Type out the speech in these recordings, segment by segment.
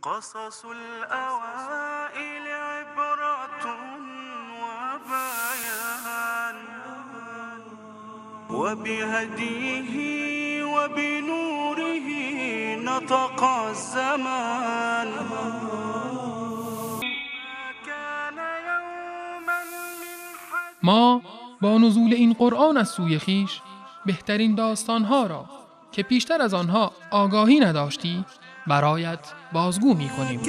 قصص الأوائل عبرة وبيان وبهديه وبنوره نطق الزمان ما با نزول این قرآن از سوی خویش بهترین داستانها را که پیشتر از آنها آگاهی نداشتی برایت بازگو می کنیم.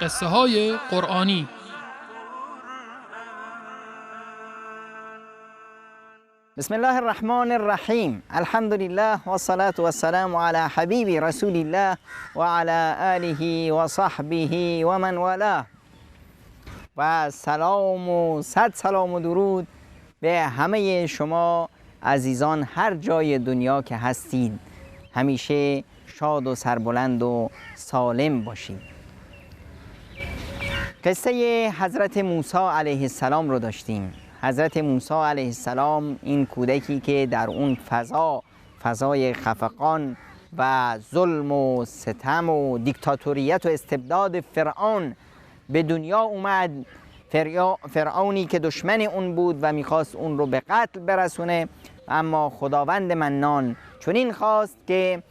قصه های قرآنی. بسم الله الرحمن الرحیم. الحمد لله و الصلاة و السلام علی حبیب رسول الله و علی آله و صحبه و من والاه. و سلام و صد سلام و درود به همه شما عزیزان هر جای دنیا که هستید. همیشه شاد و سربلند و سالم باشید. قصه حضرت موسی علیه السلام رو داشتیم. حضرت موسی علیه السلام این کودکی که در اون فضای خفقان و ظلم و ستم و دیکتاتوریت و استبداد فرعون به دنیا اومد، فرعونی که دشمن اون بود و میخواست اون رو به قتل برسونه، اما خداوند منان چنین خواست که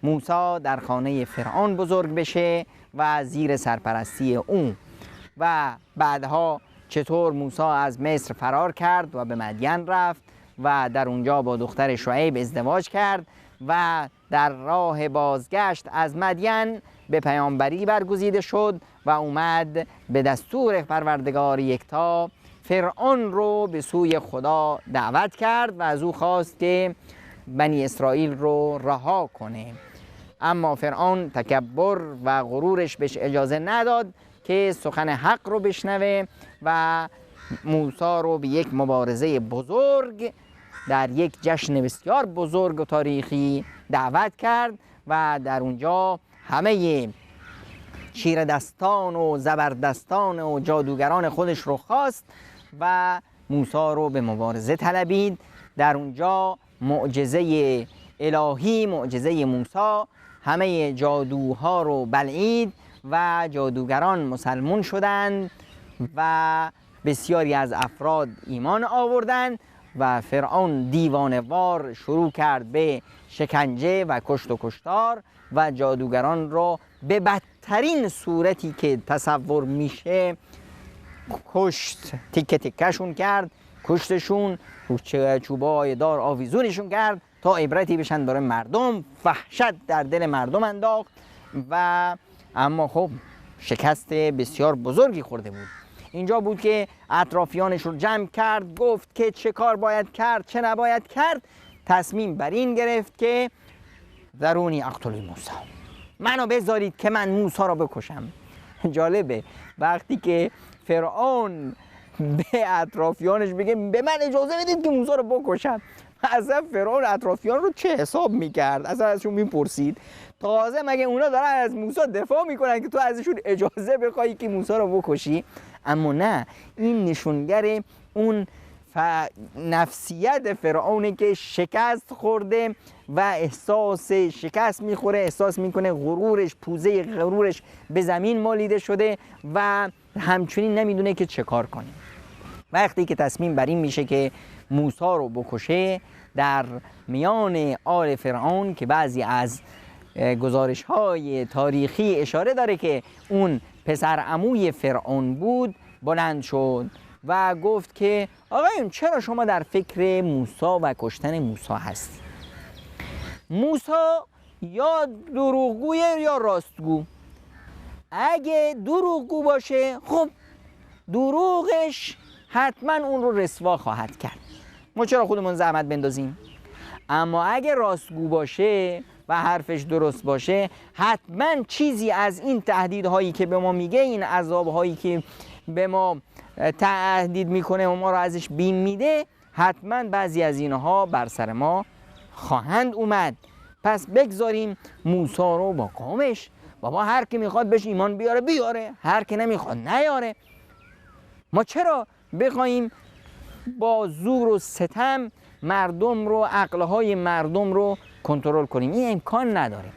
موسی در خانه فرعون بزرگ بشه و زیر سرپرستی اون. و بعدها چطور موسی از مصر فرار کرد و به مدین رفت و در اونجا با دختر شعیب ازدواج کرد و در راه بازگشت از مدین به پیامبری برگزیده شد و اومد به دستور پروردگار یکتا فرعون رو به سوی خدا دعوت کرد و از او خواست که بنی اسرائیل رو رها کنه. اما فرعون تکبر و غرورش بهش اجازه نداد که سخن حق رو بشنوه و موسی رو به یک مبارزه بزرگ در یک جشن بسیار بزرگ و تاریخی دعوت کرد و در اونجا همه چیردستان و زبردستان و جادوگران خودش رو خواست و موسی رو به مبارزه طلبید. در اونجا معجزه الهی، معجزه موسی، همه جادوها رو بلعید و جادوگران مسلمون شدند و بسیاری از افراد ایمان آوردند و فرعون دیوانه‌وار شروع کرد به شکنجه و کشت و کشتار و جادوگران رو به بدترین صورتی که تصور میشه کشت، تیکه تیکه‌شون کرد، کشتشون، چوبای دار آویزونشون کرد تا عبرتی بشن برای مردم، وحشت در دل مردم انداخت و اما خب شکست بسیار بزرگی خورده بود. اینجا بود که اطرافیانش رو جمع کرد، گفت که چه کار باید کرد، چه نباید کرد. تصمیم بر این گرفت که ذرونی اقتل موسی، منو بذارید که من موسی رو بکشم. جالبه وقتی که فرعون به اطرافیانش بگه به من اجازه بدید که موسی رو بکشم، اصلا فرعون اطرافیان رو چه حساب میکرد؟ اصلا ازشون میپرسید تازه مگه اونا دارن از موسی دفاع میکنن که تو ازشون اجازه بخوای که موسی رو بکشی؟ اما نه، این نشونگر اون نفسیت فرعونه که شکست خورده و احساس شکست میخوره، احساس میکنه غرورش، پوزه غرورش به زمین مالیده شده و همچنین نمیدونه که چه کار کنه. وقتی که تصمیم بر این میشه که موسی رو بکشه، در میان آل فرعون که بعضی از گزارش‌های تاریخی اشاره داره که اون پسر عموی فرعون بود، بلند شد و گفت که آقایون چرا شما در فکر موسی و کشتن موسی هست؟ موسی یا دروغگویه یا راستگو. اگه دروغگو باشه خب دروغش حتما اون رو رسوا خواهد کرد، ما چرا خودمون زحمت بندازیم؟ اما اگه راستگو باشه و حرفش درست باشه حتما چیزی از این تهدیدهایی که به ما میگه، این عذابهایی که به ما تهدید میکنه و ما رو ازش بیم میده، حتما بعضی از اینها بر سر ما خواهند اومد. پس بگذاریم موسی رو با قومش، بابا هر کی میخواد بهش ایمان بیاره بیاره، هر کی نمیخواد نیاره. ما چرا بخوایم با زور و ستم مردم رو، عقلهای مردم رو کنترل کنیم؟ این امکان نداره.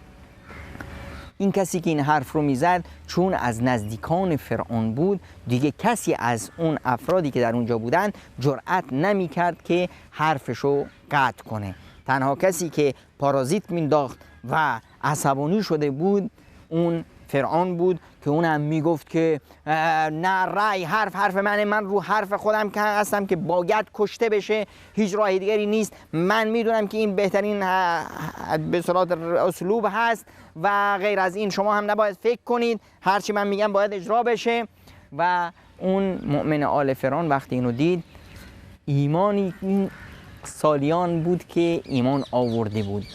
این کسی که این حرف رو میزد چون از نزدیکان فرعون بود، دیگه کسی از اون افرادی که در اونجا بودن جرأت نمیکرد که حرفشو قطع کنه. تنها کسی که پارازیت مینداخت و عصبانی شده بود اون فرعون بود که اونم میگفت که نه، رأی حرف منه، من رو حرف خودم که هستم که باید کشته بشه، هیچ راه دیگری نیست، من میدونم که این بهترین به صورت اسلوب هست و غیر از این شما هم نباید فکر کنید، هرچی من میگم باید اجرا بشه. و اون مؤمن آل فرعون وقتی اینو دید، ایمانی این سالیان بود که ایمان آورده بود.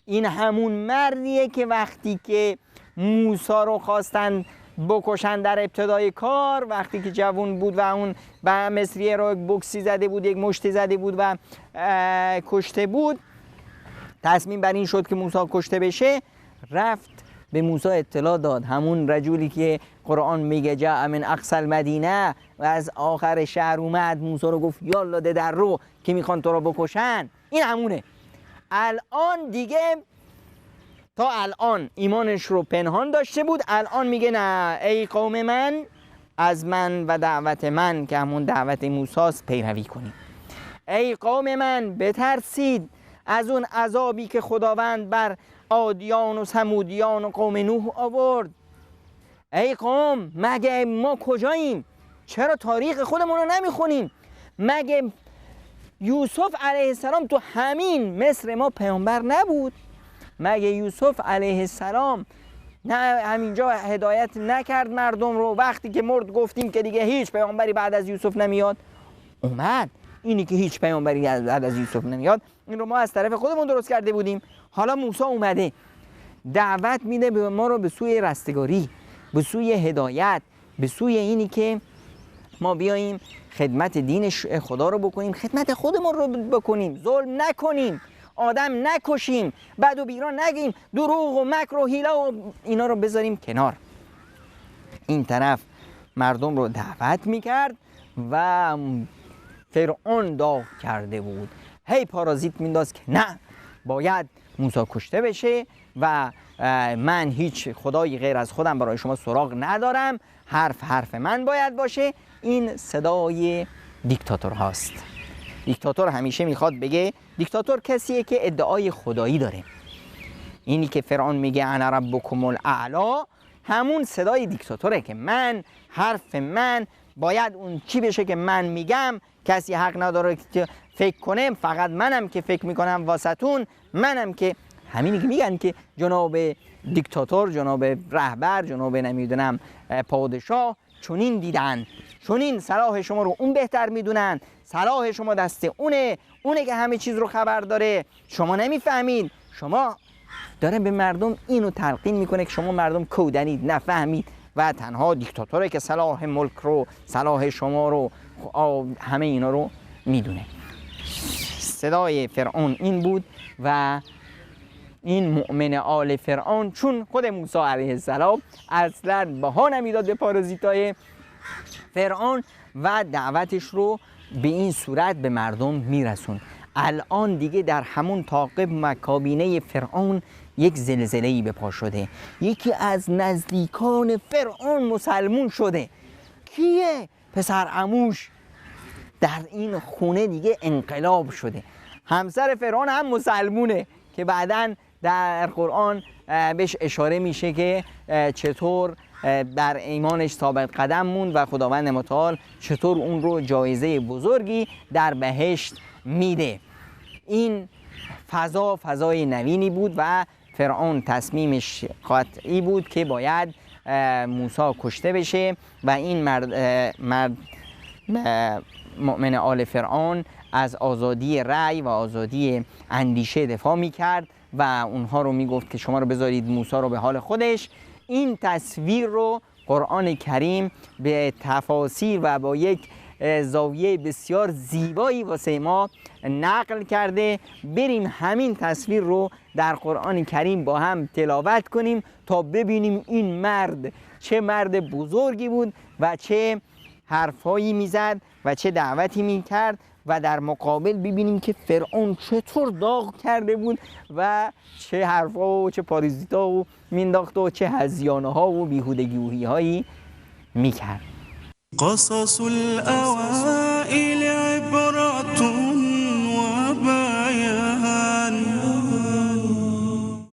این همون مردیه که وقتی که موسی رو خواستن بکشن در ابتدای کار، وقتی که جوان بود و اون به مصریه رو بکسی زده بود، یک مشتی زده بود و کشته بود، تصمیم بر این شد که موسی کشته بشه، رفت به موسی اطلاع داد. همون رجولی که قرآن میگه جاء من اقصی المدینه و از آخر شهر اومد، موسی رو گفت یالا ده در رو که میخوان تو رو بکشن، این همونه. الان دیگه، تا الان ایمانش رو پنهان داشته بود، الان میگه نه، ای قوم من، از من و دعوت من که همون دعوت موسی‌ست پیروی کنید. ای قوم من، بترسید از اون عذابی که خداوند بر عادیان و ثمودیان و قوم نوح آورد. ای قوم، مگه ما کجاییم؟ چرا تاریخ خودمون رو نمیخونیم؟ مگه یوسف علیه السلام تو همین مصر ما پیامبر نبود؟ مگه یوسف علیه السلام نه همینجا هدایت نکرد مردم رو؟ وقتی که مرد گفتیم که دیگه هیچ پیامبری بعد از یوسف نمیاد، اومد. اینی که هیچ پیامبری بعد از یوسف نمیاد، این رو ما از طرف خودمون درست کرده بودیم. حالا موسی اومده دعوت میده به ما رو به سوی رستگاری، به سوی هدایت، به سوی اینی که ما بیاییم خدمت دین خدا رو بکنیم، خدمت خودمون رو بکنیم، ظلم نکنیم، آدم نکشیم، بد و بیرا نگیم، دروغ و مکر و حیله و اینا رو بذاریم کنار. این طرف مردم رو دعوت میکرد و فرعون داغ کرده بود، هی پارازیت مینداز که نه، باید موسی کشته بشه و من هیچ خدایی غیر از خودم برای شما سراغ ندارم، حرف من باید باشه. این صدای دیکتاتور هاست. دیکتاتور همیشه میخواد بگه، دیکتاتور کسیه که ادعای خدایی داره. اینی که فرعون میگه انا ربکم الاعلی، همون صدای دیکتاتوره که من، حرف من باید اون چی بشه که من میگم، کسی حق نداره که فکر کنه، فقط منم که فکر میکنم واسطون، منم که همینی که میگن که جناب دیکتاتور، جناب رهبر، جناب نمیدونم پادشاه چنین دیدن، چنین صلاح شما رو اون بهتر میدونن، صلاح شما دست اونه که همه چیز رو خبر داره، شما نمیفهمید. شما داره به مردم اینو تلقین میکنه که شما مردم کودنید، نفهمید و تنها دیکتاتوره که صلاح ملک رو، صلاح شما رو، همه اینا رو میدونه. صدای فرعون این بود و این مؤمن آل فرعون، چون خود موسی علیه السلام اصلا بها نمیداد به پارازیتای فرعون و دعوتش رو به این صورت به مردم میرسون. الان دیگه در همون تعقیب مکابینه فرعون یک زلزله‌ای به پا شده. یکی از نزدیکان فرعون مسلمون شده. کیه؟ پسر عموش. در این خونه دیگه انقلاب شده. همسر فرعون هم مسلمونه که بعداً در قرآن بهش اشاره میشه که چطور در ایمانش ثابت قدم موند و خداوند متعال چطور اون رو جایزه بزرگی در بهشت میده. این فضای نوینی بود و فرعون تصمیمش قطعی بود که باید موسی کشته بشه و این مرد مؤمن آل فرعون از آزادی رأی و آزادی اندیشه دفاع میکرد و اونها رو میگفت که شما رو بذارید موسی رو به حال خودش. این تصویر رو قرآن کریم به تفاسیر و با یک زاویه بسیار زیبایی واسه ما نقل کرده. بریم همین تصویر رو در قرآن کریم با هم تلاوت کنیم تا ببینیم این مرد چه مرد بزرگی بود و چه حرفایی میزد و چه دعوتی میکرد و در مقابل ببینیم که فرعون چطور داغ کرده بود و چه حرفا و چه پاریزیتا و مینداخت و چه هزیانه ها و بیهودگیوهی هایی میکرد. قصص الأوائل عبرة وبيان.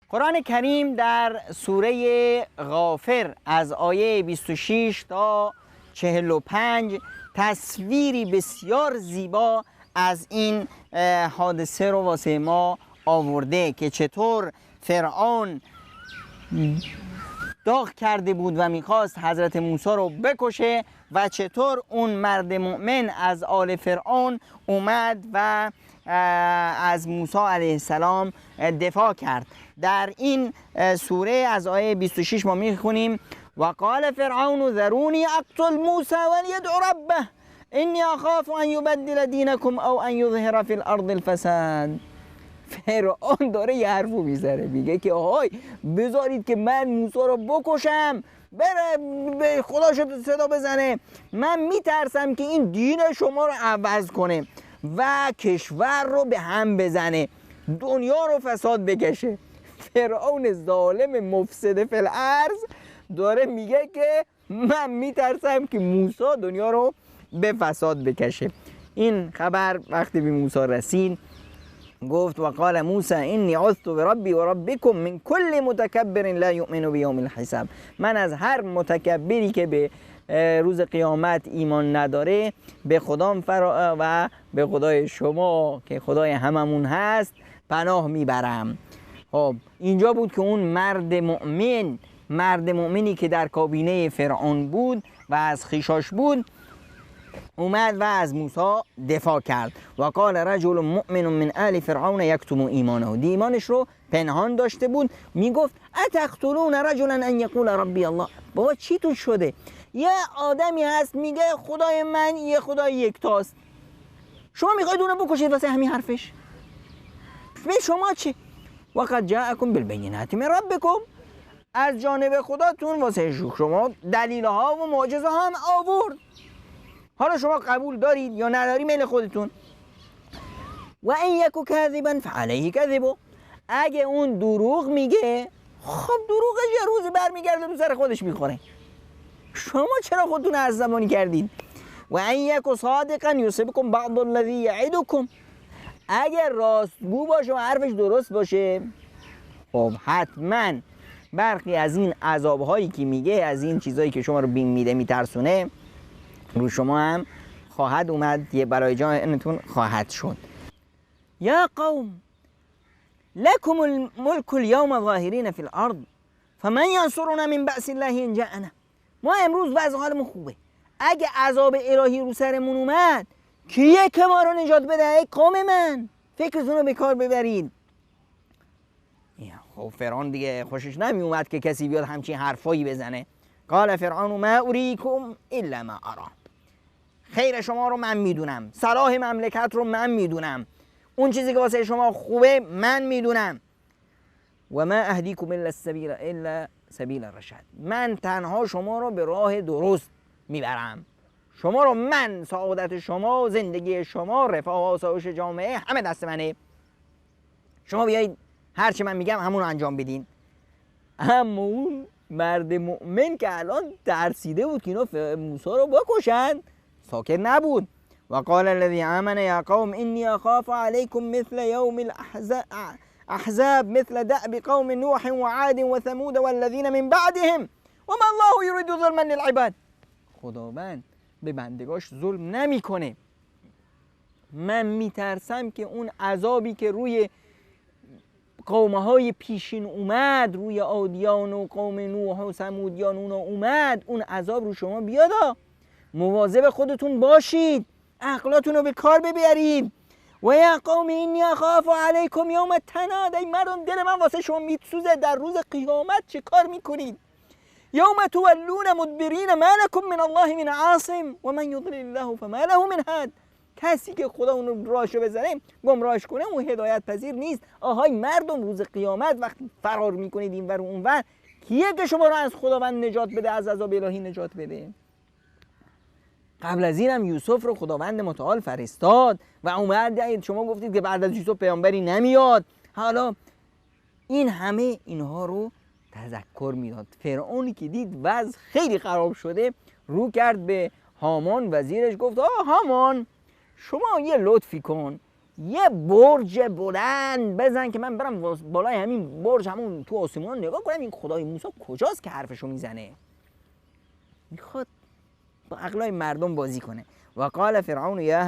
قرآن کریم در سوره غافر از آیه 26 تا 45 تصویری بسیار زیبا از این حادثه رو واسه ما آورده که چطور فرعون داغ کرده بود و میخواست حضرت موسی رو بکشه و چطور اون مرد مؤمن از آل فرعون اومد و از موسی علیه السلام دفاع کرد. در این سوره از آیه 26 ما میخونیم و قال فرعون ذرونی اقتل موسی ولیدع ربه انی اخاف ان یبدل دینکم او ان یظهر فی الارض الفساد. فرعون داره یه حرفو میزنه، میگه که آهای بذارید که من موسی رو بکشم، بره به خدا صدا بزنه، من میترسم که این دین شما رو عوض کنه و کشور رو به هم بزنه، دنیا رو فساد بکشه. فرعون ظالم مفسد فی الارض داره میگه که من میترسم که موسی دنیا رو به فساد بکشه. این خبر وقتی به موسی رسید گفت و قال موسی انی عذت بربی و ربکم من کل متکبر لا یؤمن بیوم الحساب. من از هر متکبری که به روز قیامت ایمان نداره به خدام و به خدای شما که خدای هممون هست پناه میبرم. خب اینجا بود که اون مرد مؤمنی که در کابینه فرعون بود و از خیشاش بود اومد و از موسی دفاع کرد. و قال رجل مؤمن من آل فرعون یکتم ایمانه، ایمانش رو پنهان داشته بود، میگفت اتقتلون رجلا ان یقول ربی الله. بابا چی تو شده؟ یه آدمی هست میگه خدای من یه خدای یکتاست، شما میخواید اونو بکشید واسه همین حرفش؟ به شما چه؟ وقد جاءکم بالبینات من ربکم، از جانب خداتون واسه شما دلیل ها و معجزه ها هم آورد، حالا شما قبول دارید یا نداری میل خودتون. و این یکو کذبا فعلیه کذبو، اگه اون دروغ میگه خب دروغش یه روزی برمیگرده تو سر خودش میخوره، شما چرا خودتون از زمانی کردید؟ و این یکو صادقا یصبکم بعض الذی یعدکم، اگر راستگو باشه و حرفش درست باشه خب حتما برخی از این عذابهایی که میگه، از این چیزایی که شما رو بین میده میترسونه رو شما هم خواهد اومد، یه برای جانتون خواهد شد. یا قوم لکم الملک اليوم ظاهرین فی الارض فمن ینصرنا من بأس الله ان جاءنا. ما امروز وضع حالمون خوبه، اگه عذاب الهی رو سرمون اومد کیه که ما رو نجات بده؟ ای قوم من فکرتون رو به کار ببرید. خب فرعون دیگه خوشش نمی اومد که کسی بیاد همچین حرفایی بزنه. قال فرعون ما اریکم الا ما ارى، خیر شما رو من میدونم، صلاح مملکت رو من میدونم، اون چیزی که واسه شما خوبه من میدونم. و ما اهدیکم الا سبیل الرشاد، من تنها شما رو به راه درست میبرم، شما رو من، سعادت شما، زندگی شما، رفاه و آسایش جامعه همه دست منه، شما بیایید هر چی من میگم همون رو انجام بدین. اما اون مرد مؤمن که الان ترسیده بود که اینا موسی رو بکشن ساکت نبود. و قال الذي آمن یا قوم انی اخاف علیکم مثل یوم الاحزاب مثل دأب قوم نوح وعاد وثمود والذین من بعدهم وما الله یرید ظلما للعباد. خداوند به بندگاش ظلم نمیکنه. من میترسم که اون عذابی که روی قومهای پیشین اومد، روی عادیان و قوم نوح و ثمودیان اومد، اون عذاب رو شما بیاد. مواظب خودتون باشید، عقلاتون رو به کار ببرید. و یا قوم اینی اخاف علیکم یوم التناد، ای مردم دل من واسه شما میسوزه، در روز قیامت چه کار میکنید؟ یوم تولون مدبرین ما لکم من الله من عاصم و من یضلل الله فما له من هاد. کسی که خدا اون راهشو بزنه گمراهش کنه اون هدایت پذیر نیست. آهای مردم، روز قیامت وقتی فرار میکنید این ور و اون ور، کیه که شما رو از خداوند نجات بده، از عذاب الهی نجات بده؟ قبل از اینم یوسف رو خداوند متعال فرستاد و اومد. شما گفتید که بعد از یوسف پیامبری نمیاد. حالا این همه اینها رو تذکر میداد. فرعونی که دید وضع خیلی خراب شده، رو کرد به هامان وزیرش، گفت هامان شما یه لطفی کن، یه برج بلند بزن که من برم بالای همین برج، همون تو آسمون نگاه کنم این خدای موسی کجاست که حرفشو میزنه. میخواد با عقلای مردم بازی کنه. و قال فرعون یا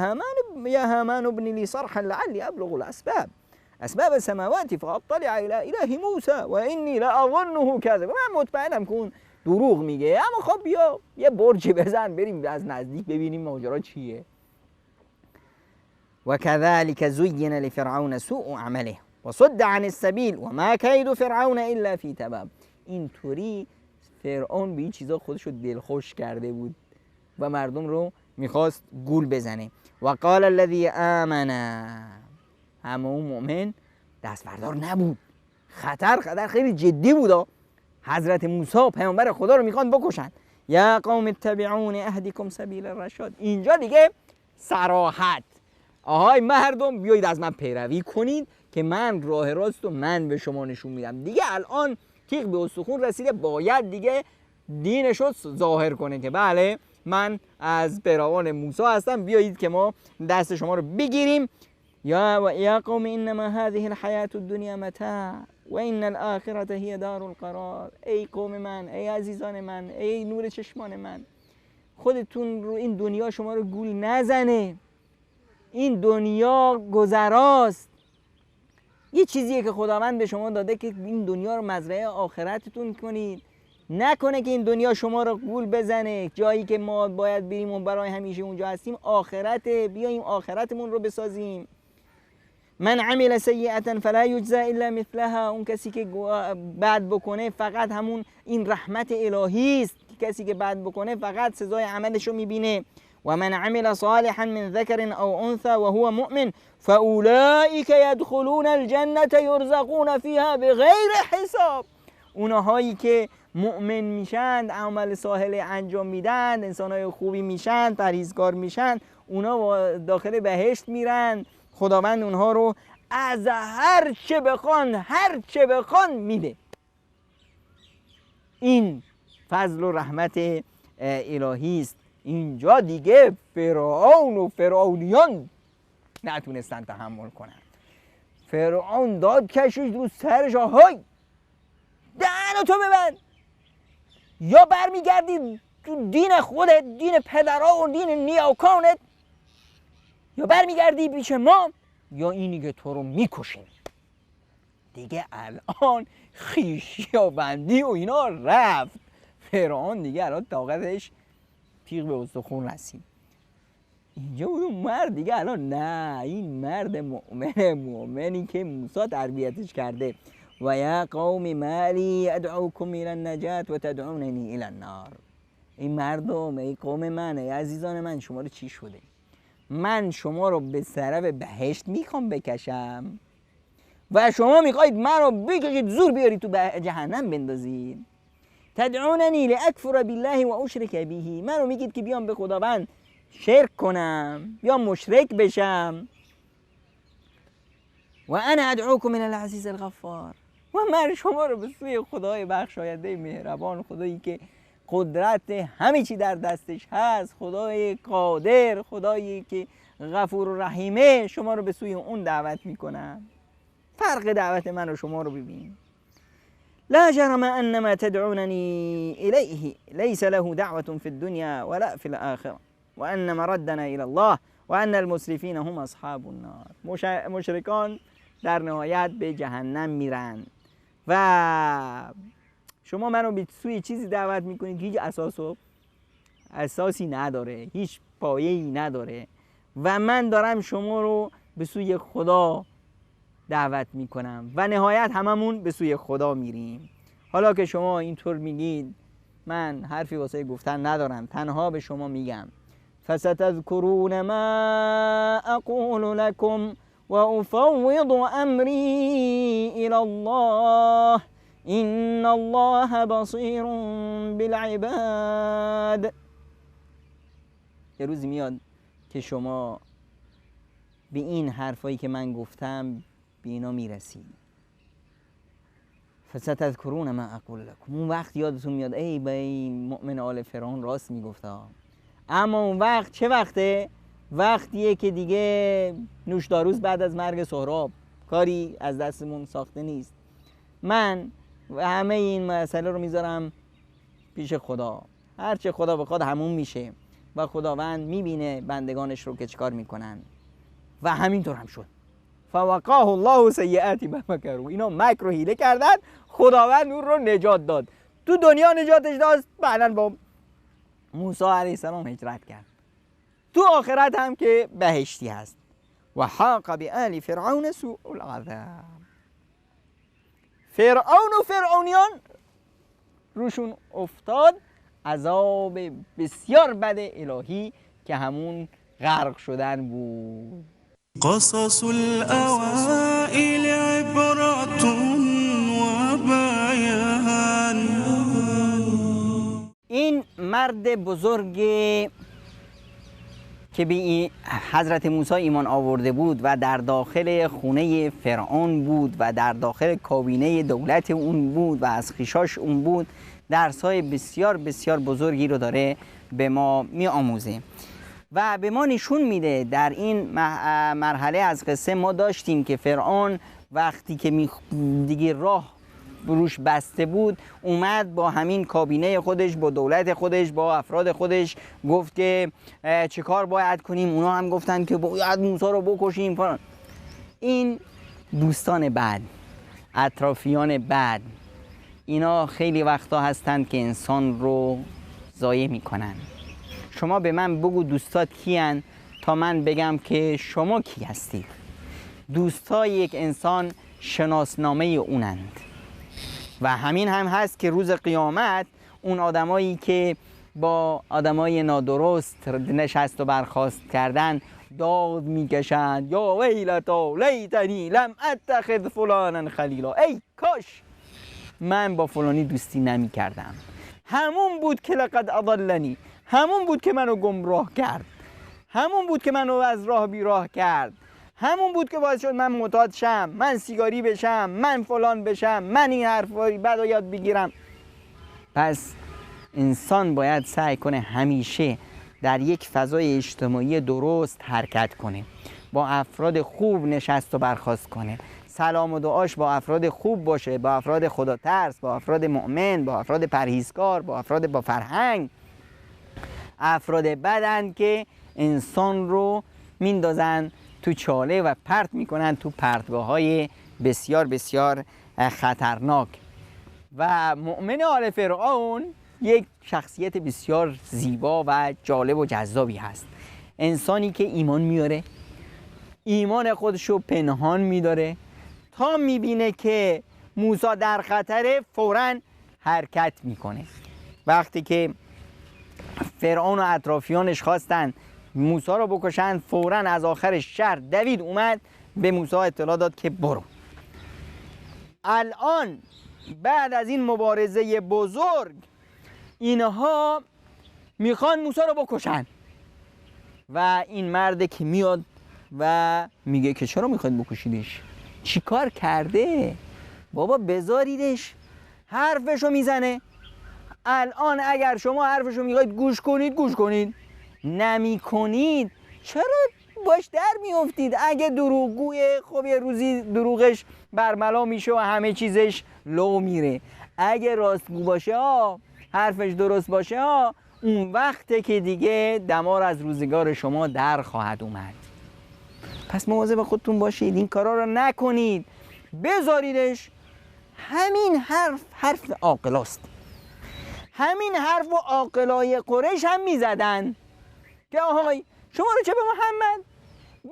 هامان ابن لی صرحا لعلی ابلغ الاسباب السماوات فاطلع الى اله موسی و انی لاظنه کذب. من مطمئنم که اون دروغ میگه، اما خب بیا یه برج بزن بریم از نزدیک ببینیم ماجرا چیه. و كذلك زين لفرعون سوء عمله و صد عن السبیل و ما کید فرعون الا فی تباب. اینطوری فرعون به این چیزا خودش رو دلخوش کرده بود و مردم رو میخواست گول بزنه. و قال الذي آمن، اما اون مؤمن دست بردار نبود. خطر خیلی جدی بود. حضرت موسی پیامبر خدا رو میخوان بکشن. یا قوم اتبعون اهدکم سبیل الرشاد. اینجا دیگه صراحت، آهای مردم بیایید از من پیروی کنید که من راه راست و من به شما نشون میدم. دیگه الان تیغ به استخون رسیده، باید دیگه دینش رو ظاهر کنه که بله من از پیروان موسی هستم، بیایید که ما دست شما رو بگیریم. یا قوم انما هذه الحیاة الدنیا متاع و ان الاخرة هی دار القرار. ای قوم من، ای عزیزان من، ای نور چشمان من، خودتون رو این دنیا شما رو گول نزنه. این دنیا گذراست. یه چیزیه که خداوند به شما داده که این دنیا رو مزرعه آخرتتون کنید. نکنه که این دنیا شما رو گول بزنه. جایی که ما باید بریم و برای همیشه اونجا هستیم آخرته، بیاییم آخرتمون رو بسازیم. من عمل سیئتا فلا یجزا الا مثلها. اون کسی که بد بکنه فقط همون این رحمت الهی است. کسی که بد بکنه فقط سزای عملش رو میبینه. و من عمل صالحا من ذکر او انثى وهو مؤمن فاولئک يدخلون الجنة يرزقون فيها بغیر حساب. اونهایی که مؤمن میشن، عمل صالح انجام میدن، انسانای خوبی میشن، پرهیزگار میشن، اونا داخل بهشت میرن. خداوند اونها رو از هر چه بخوان میده. این فضل و رحمت الهی است. اینجا دیگه فرعون و فرعونیان نتونستن تحمل کنن. فرعون داد کشید رو سرش، های دهنتو ببند، یا برمیگردی تو دین خودت، دین پدرها و دین نیاکانت، یا برمیگردی پیش ما، یا اینی که تو رو میکشیم. دیگه الان خویشیابندی و اینا رفت. فرعون دیگه الان طاقتش تیغ به استخون رسید. اینجا اون مرد دیگه الان نه، این مرد مؤمنی که موسی تربیتش کرده. و یا قوم مالی ادعوکم الى النجاة و تدعوننی الى النار. این مردم، ای قوم من، ای عزیزان من، شما رو چی شده؟ من شما رو به طرف بهشت میخوام بکشم و شما میخواید من رو بکشید زور بیارید تو جهنم بندازید. تدعوننی لاکفر بالله و اشرک به. من رو میگید که بیام به خداوند شرک کنم، بیام مشرک بشم. و انا ادعوکم الی العزیز الغفار. و من شما رو به سوی خدای بخشاینده مهربان، خدایی که قدرت همه چی در دستش هست، خدای قادر، خدایی که غفور و رحیمه، شما رو به سوی اون دعوت میکنم. فرق دعوت من و شما رو ببین. لا جرم انما تدعونني الیه لیس له دعوة فی الدنیا ولا فی الاخره و ان مردنا الى الله و ان المسرفین هم اصحاب النار. مشرکان در نهایت به جهنم میرن و شما منو به سوی چیزی دعوت میکنید که هیچ اساسی نداره، هیچ پایه‌ای نداره و من دارم شما رو به سوی خدا دعوت میکنم و نهایت هممون به سوی خدا میریم. حالا که شما اینطور میگید من حرفی واسه گفتن ندارم، تنها به شما میگم فستذکرون ما اقول لكم و افوض امری الى الله ان الله بصیر بالعباد. یه روزی میاد که شما به این حرفایی که من گفتم به اینا میرسید. فستذکرون ما اقول لكم، اون وقت یادتون میاد ای به این مؤمن آل فرعون راست میگفتا. اما اون وقت چه وقته؟ وقتیه که دیگه نوشداروز بعد از مرگ سهراب، کاری از دستمون ساخته نیست. من و همه این مسئله رو میذارم پیش خدا، هرچه خدا بخواد همون میشه و خداوند میبینه بندگانش رو که چیکار میکنن و همینطور هم شد. فوقاه الله سیئات ما مکروا، اینا مکر و حیله کردن، خداوند اون رو نجات داد. تو دنیا نجاتش داد، بعدن با موسی علیه السلام هجرت کرد. تو آخرت هم که بهشتی هست. و حاق بآل فرعون سوء العذاب، فرعون و فرعونیان روشون افتاد عذاب بسیار بد الهی که همون غرق شدن بود. قصص الأوائل عبرة وبيان. این مرد بزرگ که به حضرت موسی ایمان آورده بود و در داخل خونه فرعون بود و در داخل کابینه دولت اون بود و از خیشاش اون بود، درس‌های بسیار بسیار بزرگی رو داره به ما می آموزه و به ما نشون میده. در این مرحله از قصه ما داشتیم که فرعون وقتی که دیگه راه روش بسته بود، اومد با همین کابینه خودش، با دولت خودش، با افراد خودش گفت که چه کار باید کنیم. اونا هم گفتن که باید موسی رو بکشیم فلان. این دوستان بد، اطرافیان بد، اینا خیلی وقتا هستند که انسان رو ضایع میکنن. شما به من بگو دوستات کیان تا من بگم که شما کی هستید. دوستای یک انسان شناسنامه اونند و همین هم هست که روز قیامت اون آدمایی که با آدمای نادرست نشست و برخاست کردن داد میکشند یا ویلتا لیتنی لم اتخذ فلانا خلیلا، ای کاش من با فلانی دوستی نمی کردم، همون بود که لقد اضلنی، همون بود که منو گمراه کرد، همون بود که منو از راه بیراه کرد، همون بود که باعث شد من معتاد شم، من سیگاری بشم، من فلان بشم، من این حرفایی بعد یاد بگیرم. پس انسان باید سعی کنه همیشه در یک فضای اجتماعی درست حرکت کنه، با افراد خوب نشست و برخاست کنه، سلام و دعاش با افراد خوب باشه، با افراد خدا ترس، با افراد مؤمن، با افراد پرهیزکار، با افراد با فرهنگ. افراد بدن که انسان رو میندازن تو چاله و پرت میکنن تو پرتگاه‌های بسیار بسیار خطرناک. و مؤمن آل فرعون یک شخصیت بسیار زیبا و جالب و جذابی هست. انسانی که ایمان میاره، ایمان خودشو پنهان میداره، تا میبینه که موسی در خطره فوراً حرکت میکنه. وقتی که فرعون و اطرافیانش خواستن موسی رو بکشن، فوراً از آخر شهر دوید اومد به موسی اطلاع داد که برو. الان بعد از این مبارزه بزرگ اینها میخوان موسی رو بکشن و این مرد که میاد و میگه که چرا میخواید بکشیدش؟ چی کار کرده؟ بابا بذاریدش، حرفشو میزنه. الان اگر شما حرفشو میخواید گوش کنید گوش کنید، نمی کنید چرا باش در میافتید؟ اگه دروغگویه خب یه روزی دروغش برملا میشه و همه چیزش لو میره. اگه راستگو باشه حرفش درست باشه اون وقته که دیگه دمار از روزگار شما در خواهد اومد. پس مواظب خودتون باشید، این کارا رو نکنید، بذاریدش. همین حرف عاقلاست. همین حرف و عاقلای قریش هم میزدن که آهای شما رو چه به محمد،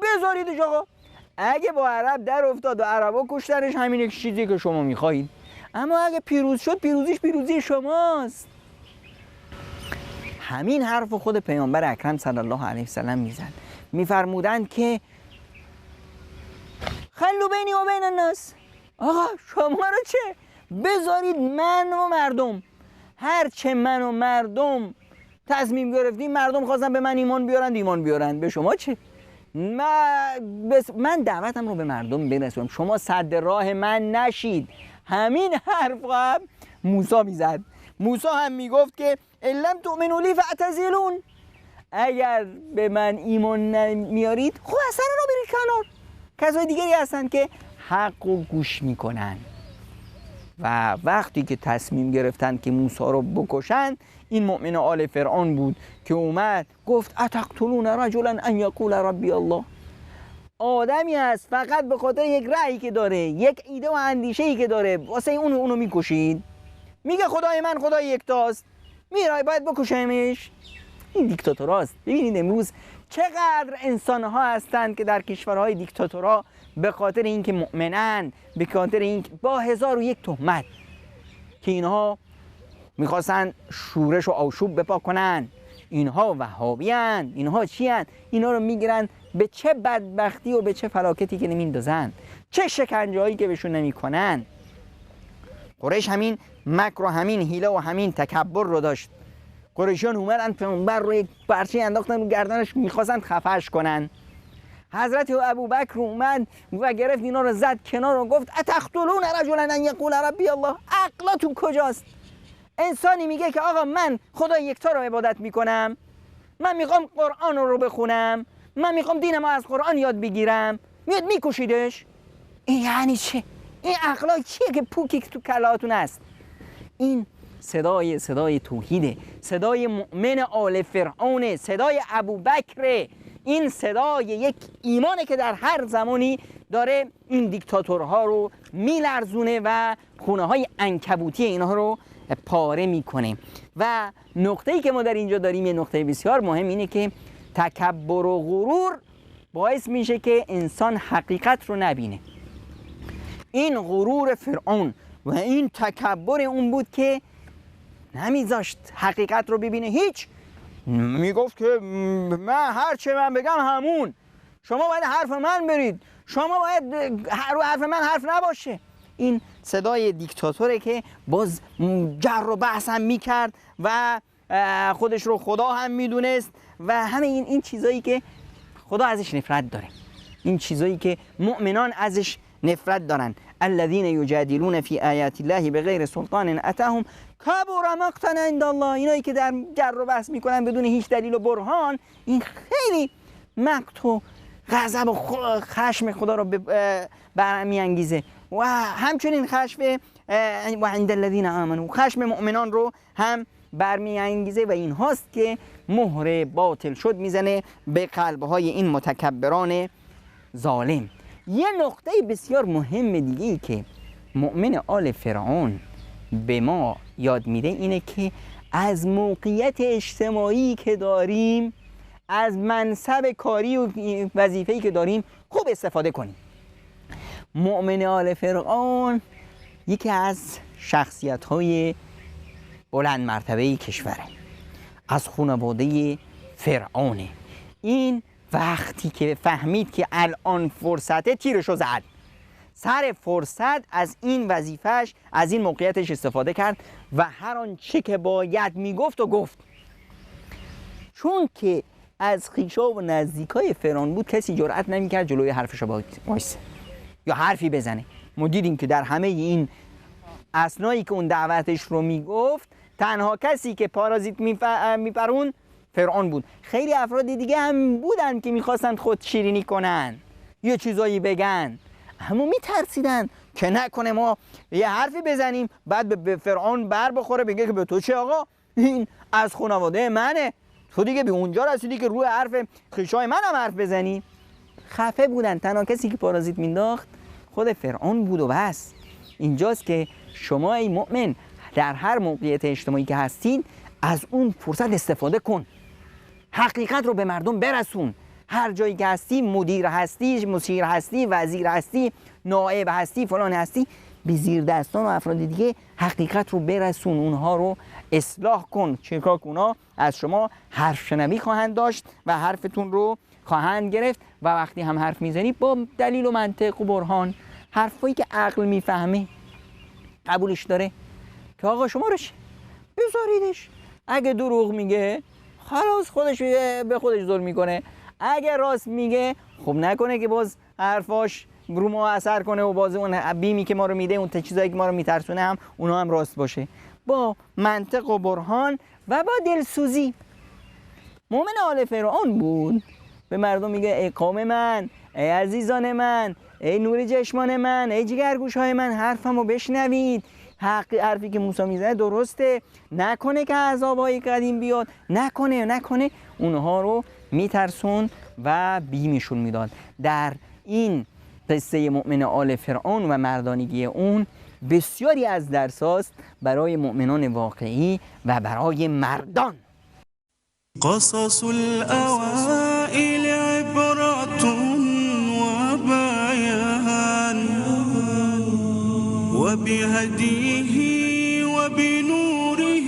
بذاریدش آقا. اگه با عرب در افتاد و عربا کشتنش، همین یک چیزی که شما میخواهید. اما اگه پیروز شد، پیروزیش پیروزی شماست. همین حرف خود پیامبر اکرم صلی الله علیه وسلم میزد. میفرمودند که خلو بینی و بین الناس، آقا شما رو چه؟ بذارید من و مردم، هر چه من و مردم تصمیم گرفتیم، مردم خواستن به من ایمان بیارن، به شما چه؟ من دعوتم رو به مردم برسونم، شما صد راه من نشید. همین حرف هم موسی میزد. موسی هم میگفت که الم تؤمنوا لی فاعتزلون، اگر به من ایمان نمیارید خب اصلا رو برید کنار. کسای دیگری هستن که حق رو گوش میکنن و وقتی که تصمیم گرفتن که موسی رو بکشن، این مؤمن آل فرعون بود که اومد گفت اتقتلون رجلا ان یقول ربی الله. آدمی هست فقط به خاطر یک رأیی که داره، یک ایده و اندیشه‌ای که داره، واسه اونو میکشید. میگه خدای من خدای یکتاست، میرای باید بکشمش. این دیکتاتوراست. ببینید امروز چقدر انسان‌ها هستند که در کشورهای دیکتاتورها به خاطر اینکه مؤمنن، به خاطر اینکه با 1001 تهمت که اینها میخواستن شورش و آشوب بپا کنن، اینها وهابیان، اینها چیان، اینا رو میگیرن به چه بدبختی و به چه فلاکتی که نمیندازن، چه شکنجه‌هایی که بهشون نمیکنن. قریش همین مکر و همین حیله و همین تکبر رو داشت. قریشیان اومدن پیامبر رو یک پرچه انداختن رو گردنش، میخواستن خفش کنن. حضرت ابوبکر اومد و گرفت اینا رو زد کنار و گفت اتقتلون رجلا ان یقول ربی الله. عقلتون کجاست؟ انسانی میگه که آقا من خدا یکتا رو عبادت میکنم، من میخوام قرآن رو بخونم، من میخوام دینم رو از قرآن یاد بگیرم، میاد میکشیدش. این یعنی چه؟ این عقلا چیه که پوکی تو کلاتون هست؟ این صدای توحیده، صدای مؤمن آل فرعونه، صدای ابوبکر. این صدای یک ایمانه که در هر زمانی داره این دیکتاتورها رو میلرزونه و خونه های عنکبوتی اینها رو پاره میکنه. و نقطه‌ای که ما در اینجا داریم، یه نقطه بسیار مهم، اینه که تکبر و غرور باعث میشه که انسان حقیقت رو نبینه. این غرور فرعون و این تکبر اون بود که نمیذاشت حقیقت رو ببینه. هیچ، میگفت که من هر چه من بگم همون، شما باید حرف من برید، شما باید رو حرف من حرف نباشه. این صدای دیکتاتوره که باز جر و بحث هم میکرد و خودش رو خدا هم میدونست و همه این چیزایی که خدا ازش نفرت داره، این چیزایی که مؤمنان ازش نفرت دارن. الذين يجادلون في آیات الله بغیر سلطان اتاهم کبر مقتا عند الله. اینایی که در جر و بحث میکنن بدون هیچ دلیل و برهان، این خیلی مقت و غضب و خشم خدا رو برمیانگیزه و همچنین خشم و عند الذين آمنوا، خشم مؤمنان رو هم برمیانگیزه و این هاست که مهر باطل شد میزنه به قلبهای این متکبران ظالم. یه نقطه بسیار مهم دیگه‌ای که مؤمن آل فرعون به ما یاد میده اینه که از موقعیت اجتماعی که داریم، از منصب کاری و وظیفه‌ای که داریم خوب استفاده کنیم. مؤمن آل فرعون یکی از شخصیت‌های بلند مرتبه کشوره، از خانواده فرعونه. این وقتی که فهمید که الان فرصته، تیرشو زد، سر فرصت از این وظیفهش، از این موقعیتش استفاده کرد و هر آنچه که باید میگفت و گفت. چون که از خویشا و نزدیکای فرعون بود، کسی جرئت نمیکرد جلوی حرفش رو وایسه یا حرفی بزنه. ما دیدیم که در همه این اسنایی که اون دعوتش رو میگفت، تنها کسی که پارازیت میپرون فرعون بود. خیلی افراد دیگه هم بودن که میخواستن خود شیرینی کنن، یه چیزایی بگن، اما میترسیدن که نکنه ما یه حرفی بزنیم بعد به فرعون بر بخوره، بگه که به تو چه آقا، این از خانواده منه، تو دیگه به اونجا رسیدی که روی حرف خویشای منم حرف بزنی. خفه بودن. تنها کسی که پارازیت مینداخت خود فرعون بود و بس. اینجاست که شما ای مؤمن در هر موقعیت اجتماعی که هستید از اون فرصت استفاده کن، حقیقت رو به مردم برسون. هر جایی که هستی، مدیر هستی، مشیر هستی، وزیر هستی، نائب هستی، فلان هستی، به زیر دستان و افراد دیگه حقیقت رو برسون، اونها رو اصلاح کن. چیکار کن؟ اونا از شما حرف شنوی خواهند داشت و حرفتون رو خواهند گرفت و وقتی هم حرف میزنی با دلیل و منطق و برهان، حرفایی که عقل میفهمه قبولش داره، که آقا شما رو بذاریدش. اگه دروغ میگه خلاص خودش به خودش ظلم میکنه، اگه راست میگه خب نکنه که باز حرفاش رو ما اثر کنه و باز اون بیمی که ما رو میده، اون چیزایی که ما رو میترسونه هم اونا هم راست باشه. با منطق و برهان و با دلسوزی. مومن آل فرعون بود، به مردم میگه ای قوم من، ای عزیزان من، ای نور چشمان من، ای جگرگوشهای من، حرفمو بشنوید. حرفی که موسی میزنه درسته، نکنه که عذابای قدیم بیاد، نکنه اونها رو میترسون و بیمشون میداد. در این قصه مؤمن آل فرعون و مردانگی اون بسیاری از درساست برای مؤمنان واقعی و برای مردان. قصص الأوائل عبرة وبيان وبهديه وبنوره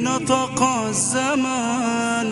نطق الزمان